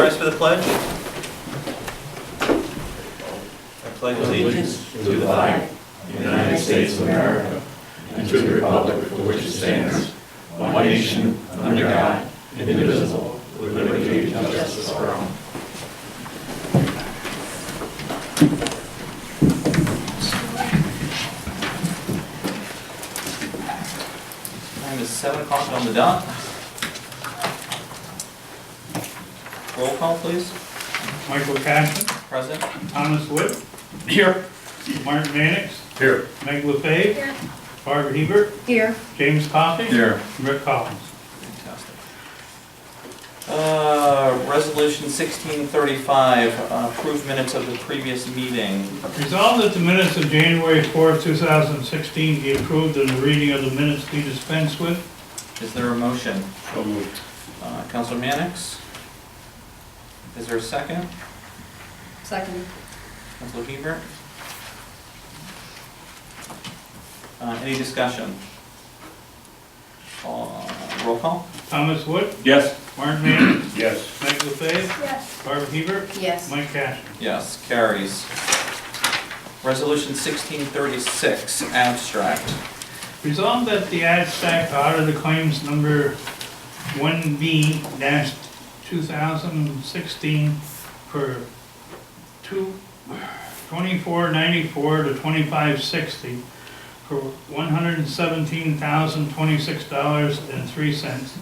rise for the pledge. I pledge allegiance to the flag of the United States of America and to the republic for which it stands, one nation, under God, indivisible, with liberty and justice for all. Time is 7 o'clock on the dot. Roll call, please. Michael Cashman, Present. Thomas Wood, Here. Martin Mannix, Here. Meg LaFave, Here. Barbara Hebert, Here. James Coffey, Here. Rick Collins. Fantastic. Resolution 1635, approve minutes of the previous meeting. Resolved that the minutes of January 4th, 2016 be approved and the reading of the minutes be dispensed with. Is there a motion? So moved. Councilor Mannix? Is there a second? Second. Councilor Hebert? Any discussion? Roll call? Thomas Wood, Yes. Martin Mannix, Yes. Meg LaFave, Yes. Barbara Hebert, Yes. Mike Cashman. Yes, carries. Resolution 1636, abstract. Resolved that the abstract audit of claims number 1B-2016 for 2494 to 2560 for $117,026.03.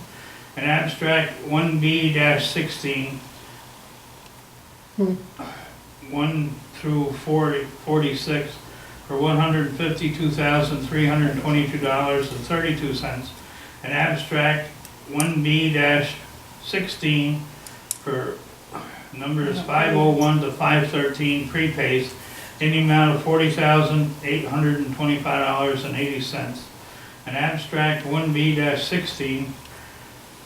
And abstract 1B-16 1 through 46 for $152,322.32. And abstract 1B-16 for numbers 501 to 513 prepays in the amount of $40,825.80. And abstract 1B-16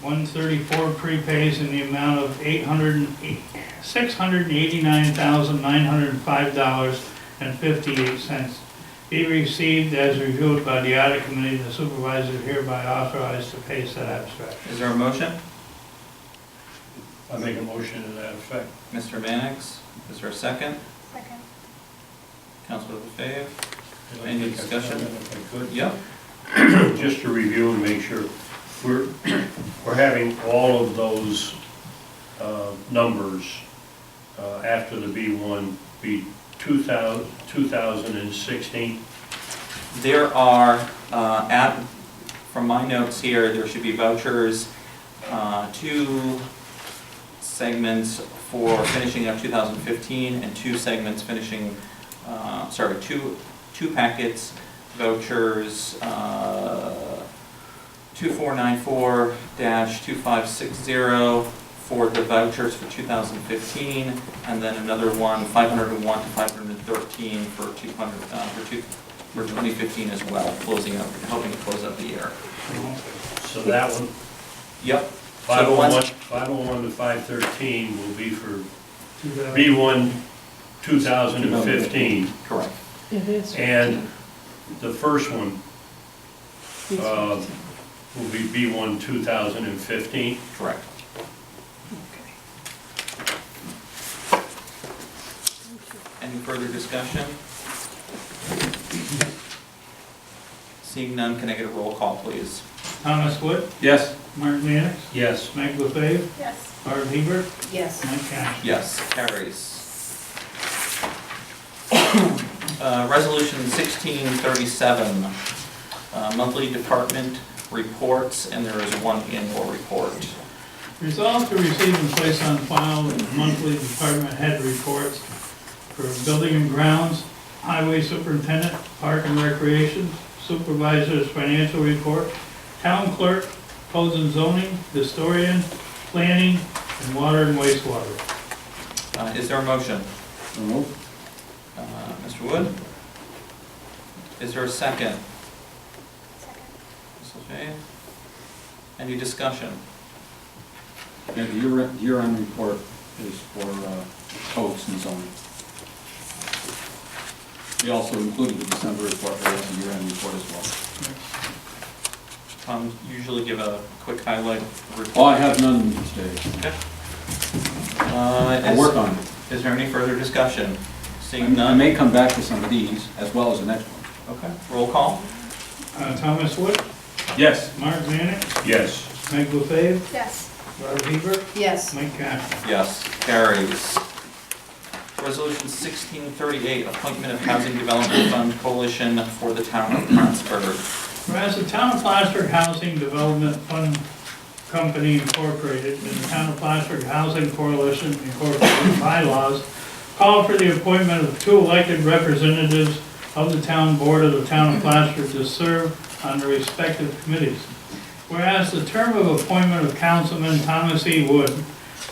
134 prepays in the amount of $689,905.58 be received as reviewed by the audit committee. The supervisor hereby authorized to pay said abstract. Is there a motion? I make a motion to that effect. Mr. Mannix, is there a second? Second. Councilor LaFave? Any discussion? If I could. Yep. Just to review and make sure, we're having all of those numbers after the B1 be 2016. There are, from my notes here, there should be vouchers, 2 segments for finishing up 2015 and 2 segments finishing, two packets, vouchers, 2494-2560 for the vouchers for 2015, and then another one, 501 to 513 for 2015 as well, closing up, helping to close out the year. So that one, Yep. 501 to 513 will be for B1 2015. Correct. It is. And the first one will be B1 2015. Correct. Any further discussion? Seeing none, can I get a roll call, please? Thomas Wood, Yes. Martin Mannix, Yes. Meg LaFave, Yes. Barbara Hebert, Yes. Mike Cashman. Yes, carries. Resolution 1637, monthly department reports, and there is one annual report. Resolved to receive and place on file the monthly department head reports for building and grounds, highway superintendent, park and recreation, supervisor's financial report, town clerk, codes and zoning, historian, planning, and water and wastewater. Is there a motion? Mr. Wood? Is there a second? Second. Ms. LaFave? Any discussion? Yeah, the year-end report is for codes and zoning. We also included the December report, there was a year-end report as well. Usually give a quick highlight of the report. Oh, I have none today. Okay. I'll work on it. Is there any further discussion? Seeing I none? may come back to some of these, as well as the next one. Okay, roll call? Thomas Wood, Yes. Mark Mannix, Yes. Meg LaFave, Yes. Barb Hebert, Yes. Mike Kastner. Yes, carries. Resolution 1638, appointment of Housing Development Fund Coalition for the town of Plattsburgh. Whereas the Town of Plattsburgh Housing Development Fund Company Incorporated and the Town of Plattsburgh Housing Coalition Incorporated bylaws call for the appointment of 2 elected representatives of the town board of the Town of Plattsburgh to serve on the respective committees. Whereas the term of appointment of Councilman Thomas E. Wood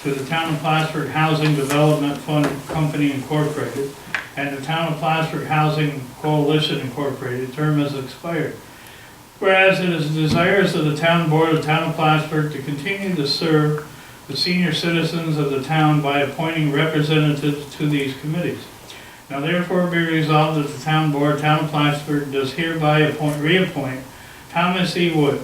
to the Town of Plattsburgh Housing Development Fund Company Incorporated and the Town of Plattsburgh Housing Coalition Incorporated term has expired. Whereas it is the desires of the town board of the Town of Plattsburgh to continue to serve the senior citizens of the town by appointing representatives to these committees. Now therefore be resolved that the town board, Town of Plattsburgh, does hereby reappoint Thomas E. Wood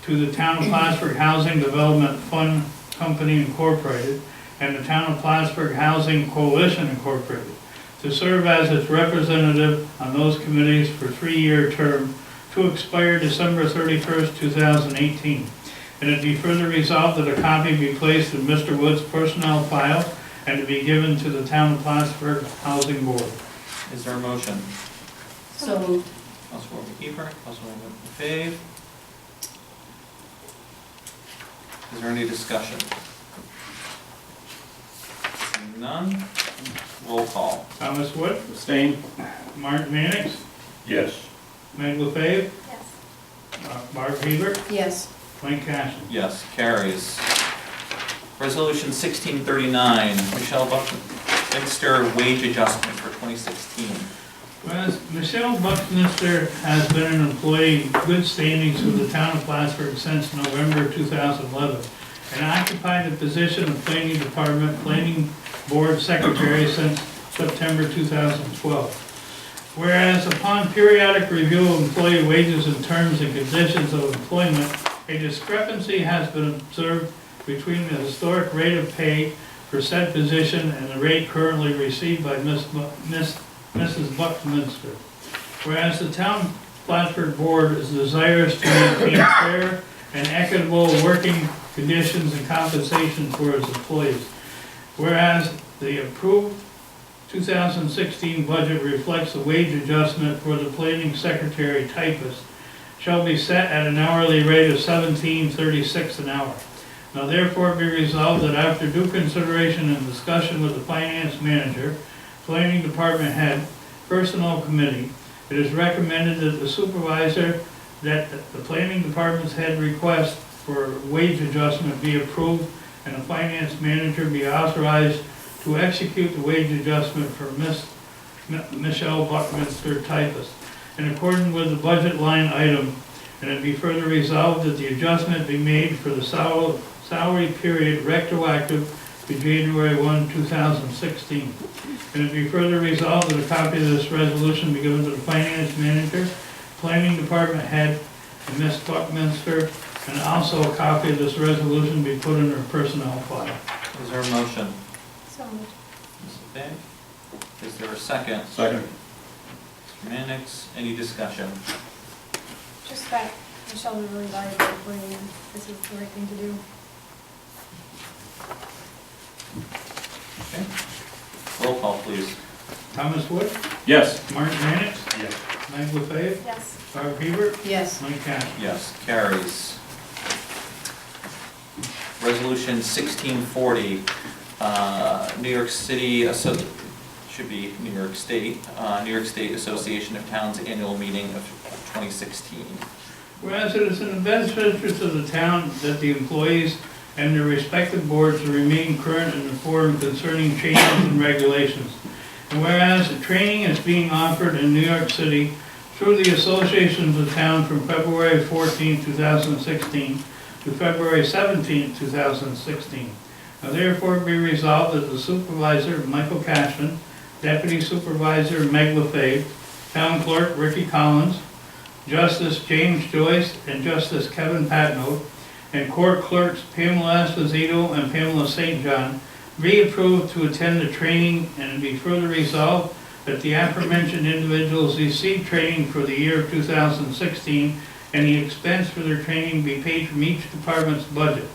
to the Town of Plattsburgh Housing Development Fund Company Incorporated and the Town of Plattsburgh Housing Coalition Incorporated to serve as its representative on those committees for 3-year term to expire December 31st, 2018. And it be further resolved that a copy be placed in Mr. Wood's personnel file and to be given to the Town of Plattsburgh Housing Board. Is there a motion? So moved. Councilwoman Hebert, Councilwoman LaFave. Is there any discussion? Seeing none, roll call. Thomas Wood, Abstain? Mark Mannix, Yes. Meg LaFave, Yes. Barb Hebert, Yes. Mike Kastner. Yes, carries. Resolution 1639, Michelle Buckminster wage adjustment for 2016. Whereas Michelle Buckminster has been an employee in good standings with the Town of Plattsburgh since November 2011 and occupied the position of Planning Department Planning Board Secretary since September 2012. Whereas upon periodic review of employee wages and terms and conditions of employment, a discrepancy has been observed between the historic rate of pay for said position and the rate currently received by Mrs. Buckminster. Whereas the Town Plattsburgh Board is desirous to maintain fair and equitable working conditions and compensation for its employees. Whereas the approved 2016 budget reflects a wage adjustment for the planning secretary typist shall be set at an hourly rate of $17.36 an hour. Now therefore be resolved that after due consideration and discussion with the finance manager, planning department head, personnel committee, it is recommended that the supervisor, that the planning department's head request for wage adjustment be approved and the finance manager be authorized to execute the wage adjustment for Michelle Buckminster typist in accordance with the budget line item, and it be further resolved that the adjustment be made for the salary period retroactive to January 1, 2016. And it be further resolved that a copy of this resolution be given to the finance manager, planning department head, and Ms. Buckminster, and also a copy of this resolution be put in her personnel file. Is there a motion? So moved. Ms. LaFave? Is there a second? Second. Mr. Mannix, any discussion? Just that Michelle was really valuable employee and this is the right thing to do. Okay. Roll call, please. Thomas Wood, Yes. Mark Mannix, Yes. Meg LaFave, Yes. Barb Hebert, Yes. Mike Kastner. Yes, carries. Resolution 1640, New York City, should be New York State Association of Towns Annual Meeting of 2016. Whereas it is in the best interest of the town that the employees and their respective boards remain current and informed concerning changes and regulations. And whereas the training is being offered in New York City through the Association of the Town from February 14, 2016 to February 17, 2016. Now therefore be resolved that the Supervisor, Michael Cashman, Deputy Supervisor, Meg LaFave, Town Clerk, Ricky Collins, Justice James Joyce, and Justice Kevin Patno, and Court Clerks Pamela Esposito and Pamela St. John be approved to attend the training, and it be further resolved that the aforementioned individuals receive training for the year of 2016, and the expense for their training be paid from each department's budget.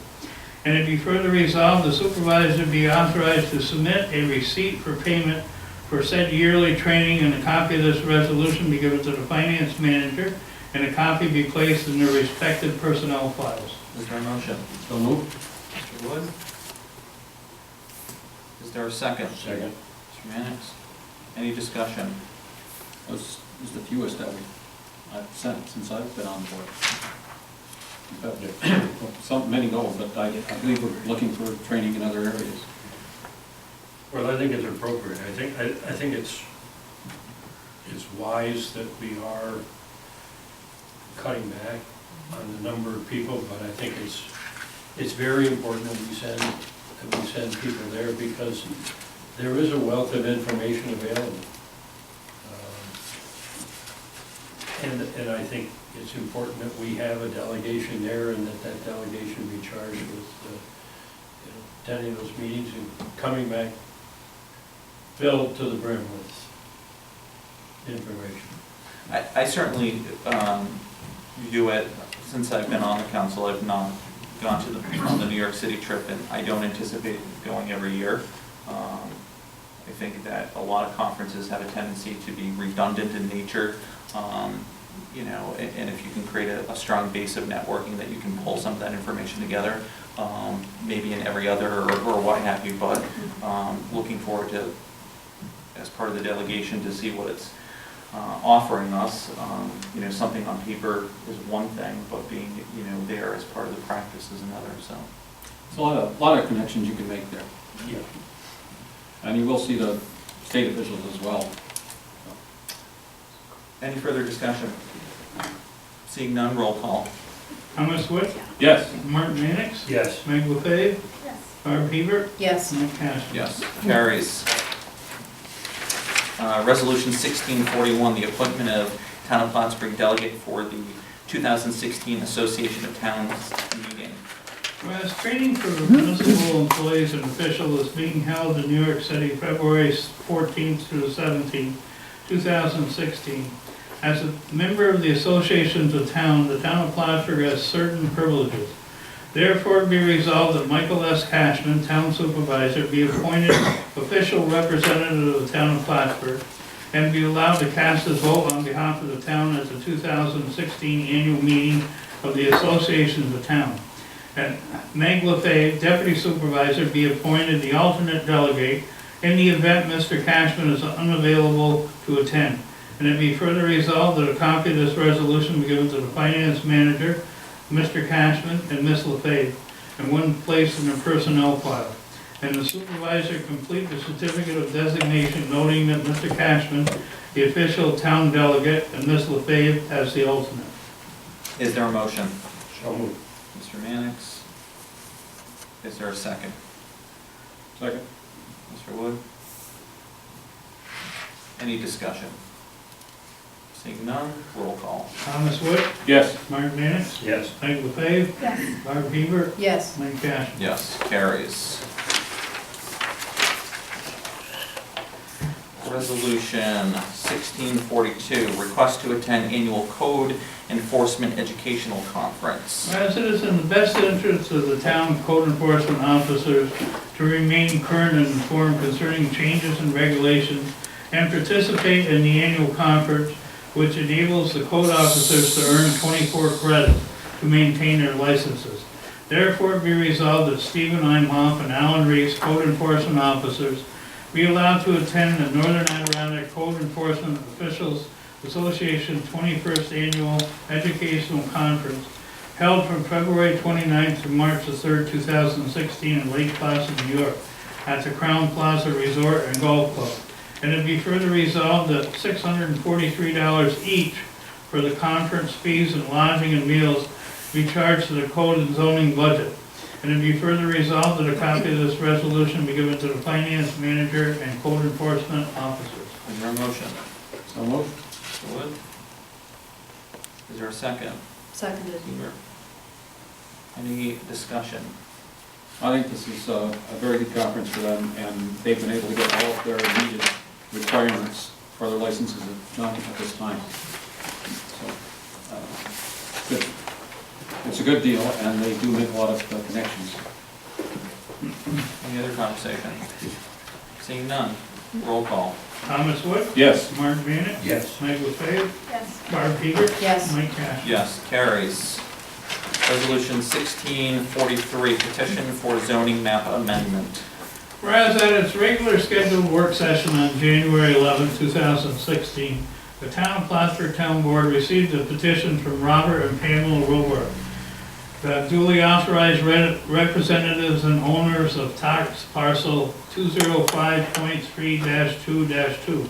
And it be further resolved, the supervisor be authorized to submit a receipt for payment for said yearly training, and a copy of this resolution be given to the finance manager, and a copy be placed in their respective personnel files. Is there a motion? So moved. Mr. Wood? Is there a second? Second. Mr. Mannix? Any discussion? This is the fewest that I've sent since I've been on board. Many go, but I believe we're looking for training in other areas. Well, I think it's appropriate. I think it's wise that we are cutting back on the number of people, but I think it's very important that we send people there, because there is a wealth of information available. And I think it's important that we have a delegation there, and that delegation be charged with attending those meetings and coming back filled to the brim with information. I certainly view it, since I've been on the council, I've not gone on the New York City trip, and I don't anticipate going every year. I think that a lot of conferences have a tendency to be redundant in nature, you know, and if you can create a strong base of networking that you can pull some of that information together, maybe in every other or what have you, but looking forward to, as part of the delegation, to see what it's offering us. You know, something on paper is one thing, but being, you know, there as part of the practice is another, so. It's a lot of connections you can make there. Yeah. And you will see the state officials as well. Any further discussion? Seeing none, roll call. Thomas Wood, Yes. Martin Mannix, Yes. Meg LaFave, Yes. Barb Hebert, Yes. Mike Cashman. Yes, carries. Resolution 1641, the appointment of Town of Plattsburgh delegate for the 2016 Association of Towns meeting. Whereas training for municipal employees and officials is being held in New York City, February 14th through the 17th, 2016. As a member of the associations of town, the town of Plattsburgh has certain privileges. Therefore, be resolved that Michael S. Cashman, town supervisor, be appointed official representative of the town of Plattsburgh, and be allowed to cast his vote on behalf of the town at the 2016 annual meeting of the associations of town. And Meg LaFave, deputy supervisor, be appointed the alternate delegate in the event Mr. Cashman is unavailable to attend. And it be further resolved that a copy of this resolution be given to the finance manager, Mr. Cashman, and Ms. LaFave, and one placed in the personnel file. And the supervisor complete the certificate of designation noting that Mr. Cashman, the official town delegate, and Ms. LaFave as the alternate. Is there a motion? So moved. Mr. Mannix? Is there a second? Second. Mr. Wood? Any discussion? Seeing none, roll call. Thomas Wood, Yes. Martin Mannix, Yes. Meg LaFave, Yes. Barb Hebert, Yes. Mike Cashman. Yes, carries. Resolution 1642, request to attend annual code enforcement educational conference. Whereas it is in the best interest of the town code enforcement officers to remain current and informed concerning changes in regulations and participate in the annual conference, which enables the code officers to earn 24 credits to maintain their licenses. Therefore, be resolved that Stephen Imhoff and Alan Reese, code enforcement officers, be allowed to attend the Northern Adirondack Code Enforcement Officials Association 21st Annual Educational Conference, held from February 29th to March the 3rd, 2016 in Lake Placid, New York, at the Crown Plaza Resort and Golf Club. And it be further resolved that $643 each for the conference fees and lodging and meals be charged to the code and zoning budget. And it be further resolved that a copy of this resolution be given to the finance manager and code enforcement officers. Is there a motion? So moved. Mr. Wood? Is there a second? Seconded. Any discussion? I think this is a very good conference for them, and they've been able to get all of their needed requirements for their licenses done at this time. So, good. It's a good deal, and they do make a lot of connections. Any other conversation? Seeing none, roll call. Thomas Wood, Yes. Mark Vanek, Yes. Meg LaFave, Yes. Barb Peter, Yes. Mike Cash. Yes, carries. Resolution 1643, petition for zoning map amendment. Whereas at its regular scheduled work session on January 11, 2016, the Town of Plattsburgh Town Board received a petition from Robert and Pamela Wilbur, the duly authorized representatives and owners of tax parcel 205.3-2-2,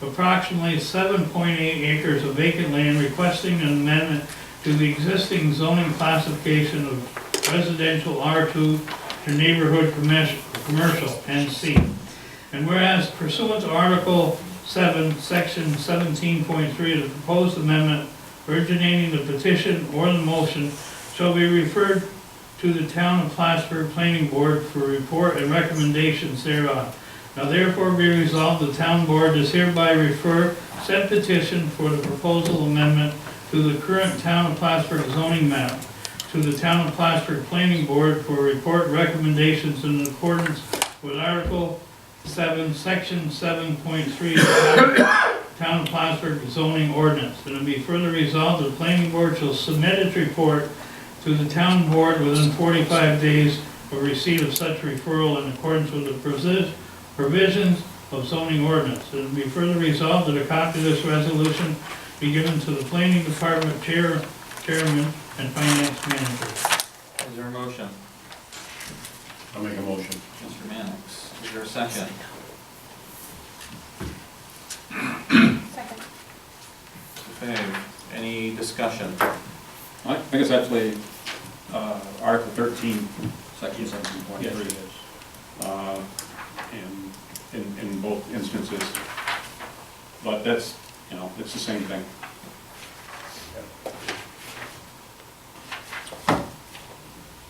approximately 7.8 acres of vacant land, requesting an amendment to the existing zoning classification of residential R2 to neighborhood commercial, NC. And whereas pursuant to Article 7, Section 17.3 of the proposed amendment originating the petition or the motion shall be referred to the Town of Plattsburgh Planning Board for report and recommendations thereon. Now therefore be resolved, the Town Board does hereby refer said petition for the proposal amendment to the current Town of Plattsburgh zoning map to the Town of Plattsburgh Planning Board for report recommendations in accordance with Article 7, Section 7.3 of the Town of Plattsburgh zoning ordinance. And it be further resolved, the Planning Board shall submit its report to the Town Board within 45 days of receipt of such referral in accordance with the provisions of zoning ordinance. And it be further resolved that a copy of this resolution be given to the Planning Department Chairman and Finance Manager. Is there a motion? I'll make a motion. Mr. Mannix, is there a second? Second. Okay, any discussion? I think it's actually Article 13, Section 17.3. Yes, it is. In both instances. But that's, it's the same thing.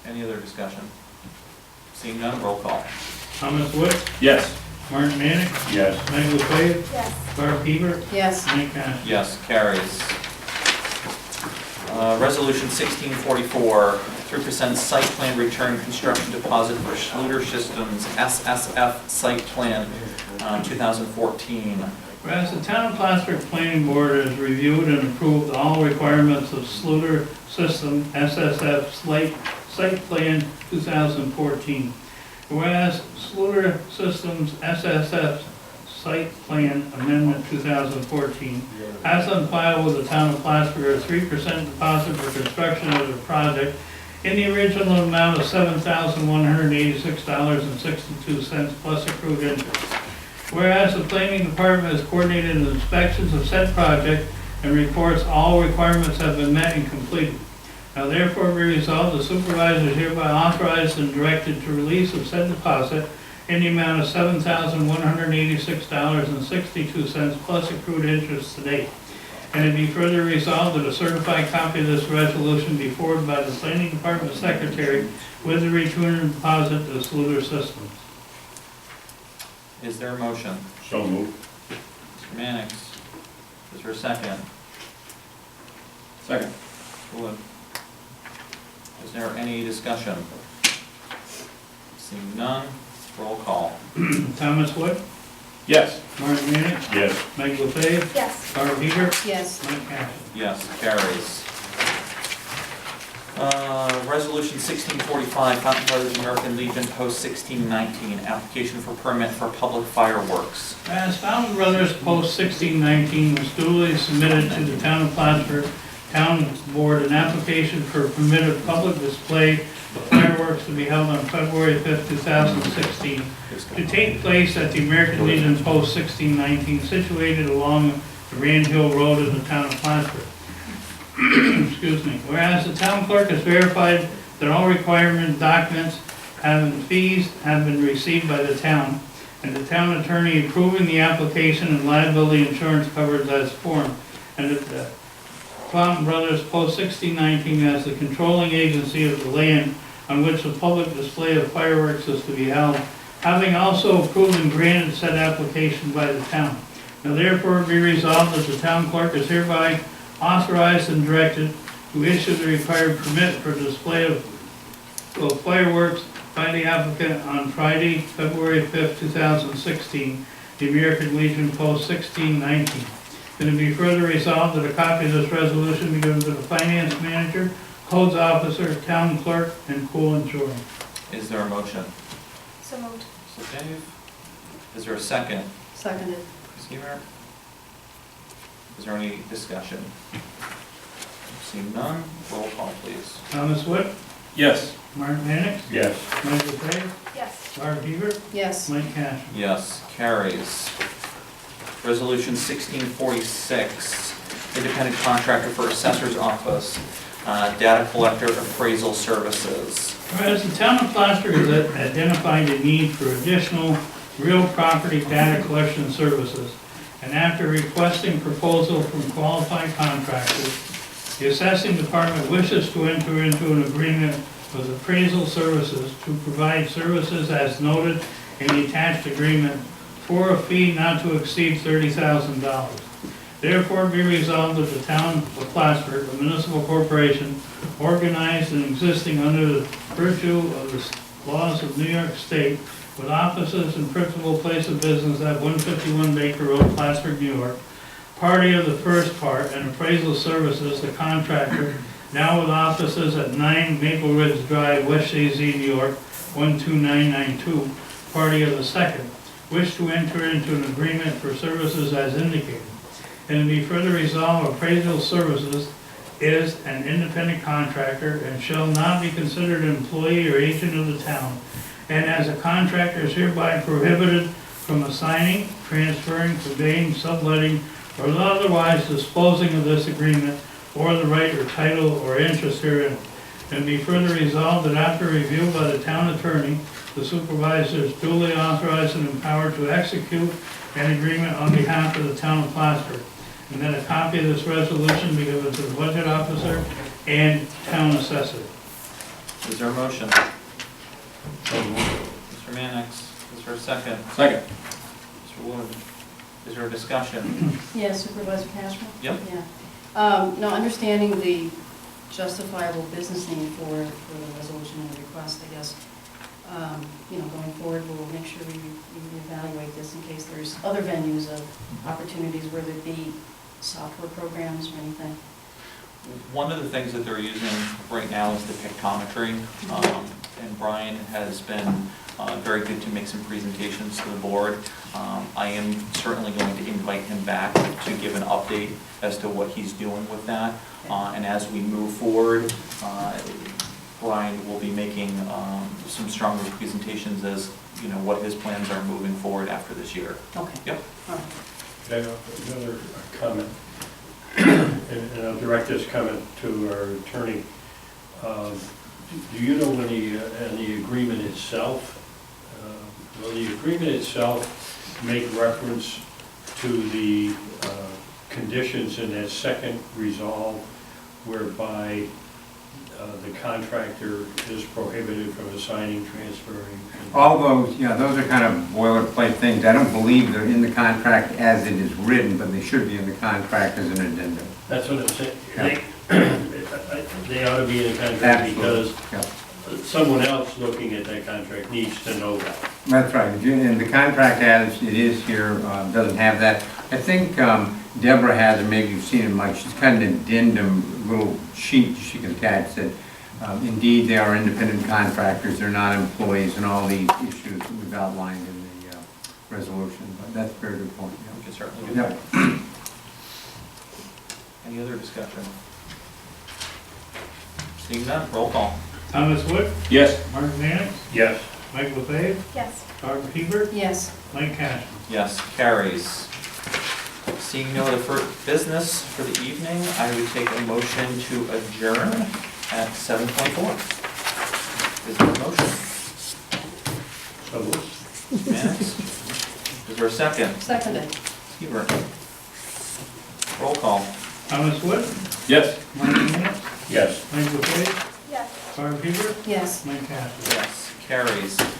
Any other discussion? Seeing none, roll call. Thomas Wood, Yes. Mark Vanek, Yes. Meg LaFave, Yes. Barb Peter, Yes. Mike Cash. Yes, carries. Resolution 1644, 3% site plan return construction deposit for Schluter Systems SSF site plan 2014. Whereas the Town of Plattsburgh Planning Board has reviewed and approved all requirements of Schluter System SSF Site Plan 2014. Whereas Schluter Systems SSF Site Plan Amendment 2014 has on file with the Town of Plattsburgh a 3% deposit for construction of the project in the original amount of $7,186.62 plus accrued interest. Whereas the Planning Department has coordinated inspections of said project and reports all requirements have been met and completed. Now therefore be resolved, the supervisor is hereby authorized and directed to release of said deposit in the amount of $7,186.62 plus accrued interest to date. And it be further resolved that a certified copy of this resolution be forwarded by the Planning Department Secretary with the return of deposit to Schluter Systems. Is there a motion? So moved. Mr. Mannix, is there a second? Second. Wood. Is there any discussion? Seeing none, roll call. Thomas Wood, Yes. Mark Vanek, Yes. Meg LaFave, Yes. Barb Peter, Yes. Mike Cash. Yes, carries. Resolution 1645, Fountain Brothers American Legion Post 1619, application for permit for public fireworks. As Fountain Brothers Post 1619 was duly submitted to the Town of Plattsburgh Town Board, an application for permitted public display of fireworks to be held on February 5th, 2016, to take place at the American Legion Post 1619, situated along the Rand Hill Road in the Town of Plattsburgh. Excuse me. Whereas the town clerk has verified that all requirement documents and fees have been received by the town, and the town attorney approving the application and liability insurance coverage as formed, and that the Fountain Brothers Post 1619 as the controlling agency of the land on which a public display of fireworks is to be held, having also approved and granted said application by the town. Now therefore be resolved that the town clerk is hereby authorized and directed to issue the required permit for display of fireworks by the applicant on Friday, February 5th, 2016, the American Legion Post 1619. And to be further resolved that a copy of this resolution be given to the finance manager, codes officer, town clerk, and pool and touring. Is there a motion? So moved. So Dave, is there a second? Seconded. Christina? Is there any discussion? Seeing none, roll call please. Thomas Wood, Yes. Mark Mannix, Yes. Michael Fay, Yes. Barb Hebert, Yes. Mike Cash. Yes, carries. Resolution 1646, independent contractor for assessor's office, data collector appraisal services. Whereas the town of Plattsburgh has identified a need for additional real property data collection services, and after requesting proposal from qualified contractors, the assessing department wishes to enter into an agreement with appraisal services to provide services as noted in the attached agreement for a fee not to exceed $30,000. Therefore be resolved that the town of Plattsburgh, a municipal corporation, organized and existing under the virtue of the laws of New York State, with offices and principal place of business at 151 Baker Road, Plattsburgh, New York, party of the first part, and appraisal services, the contractor, now with offices at 9 Maple Ridge Drive, West Shazy, New York, 12992, party of the second, wish to enter into an agreement for services as indicated. And to be further resolved, appraisal services is an independent contractor and shall not be considered an employee or agent of the town, and as a contractor is hereby prohibited from assigning, transferring, conveying, subletting, or otherwise disposing of this agreement or the right or title or interest herein. And be further resolved that after review by the town attorney, the supervisor is duly authorized and empowered to execute an agreement on behalf of the town of Plattsburgh. And that a copy of this resolution be given to the budget officer and town assessor. Is there a motion? So moved. Mr. Mannix, is there a second? Second. Mr. Wood, is there a discussion? Yeah, Supervisor Cashman? Yep. Yeah. No, understanding the justifiable business need for the resolution and the request, I guess, going forward, we'll make sure we evaluate this in case there's other venues of opportunities, whether it be software programs or anything. One of the things that they're using right now is the pictometry, and Brian has been very good to make some presentations to the board. I am certainly going to invite him back to give an update as to what he's doing with that. And as we move forward, Brian will be making some stronger presentations as, what his plans are moving forward after this year. Okay. Yep. All right. Okay, another comment, and I'll direct this comment to our attorney. Do you know when the agreement itself, will the agreement itself make reference to the conditions in that second resolve whereby the contractor is prohibited from assigning, transferring? All those, those are kind of boilerplate things. I don't believe they're in the contract as it is written, but they should be in the contract as an addendum. That's what I'm saying. Yeah. They ought to be in the contract Absolutely. because Yeah. someone else looking at that contract needs to know that. That's right, and the contract as it is here doesn't have that. I think Deborah has, or maybe you've seen it, Mike, she's kind of an addendum, little sheet she can attach that indeed they are independent contractors, they're not employees, and all these issues that we've outlined in the resolution. But that's a very good point. We can certainly do Yep. that. Any other discussion? Seeing none, roll call. Thomas Wood, Yes. Mark Mannix, Yes. Michael Fay, Yes. Barb Hebert, Yes. Mike Cash. Yes, carries. Seeing no other business for the evening, I would take a motion to adjourn at 7:24. Is there a motion? So moved. Mannix? Is there a second? Seconded. Hebert? Roll call. Thomas Wood, Yes. Mark Mannix, Yes. Michael Fay, Yes. Barb Hebert, Yes. Mike Kastler. Yes, carries.